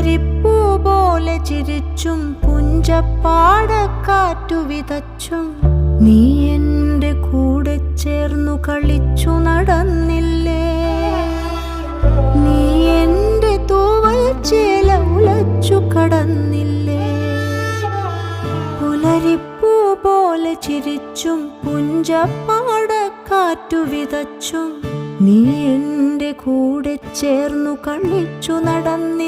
പുലരിപ്പൂ പോലെ ചിരിച്ചും പുഞ്ചപ്പാടക്കാറ്റു വിതച്ചും നീ എൻ്റെ കൂടെ ചേർന്നു കളിച്ചു നടന്നില്ലേ. നീ എൻ്റെ തൂവൽ ചേല ഉലച്ചു കടന്നില്ലേ. പുലരിപ്പൂ പോലെ ചിരിച്ചും പുഞ്ചപ്പാടക്കാറ്റു വിതച്ചും നീ എൻ്റെ കൂടെ ചേർന്നു കളിച്ചു നടന്നില്ലേ.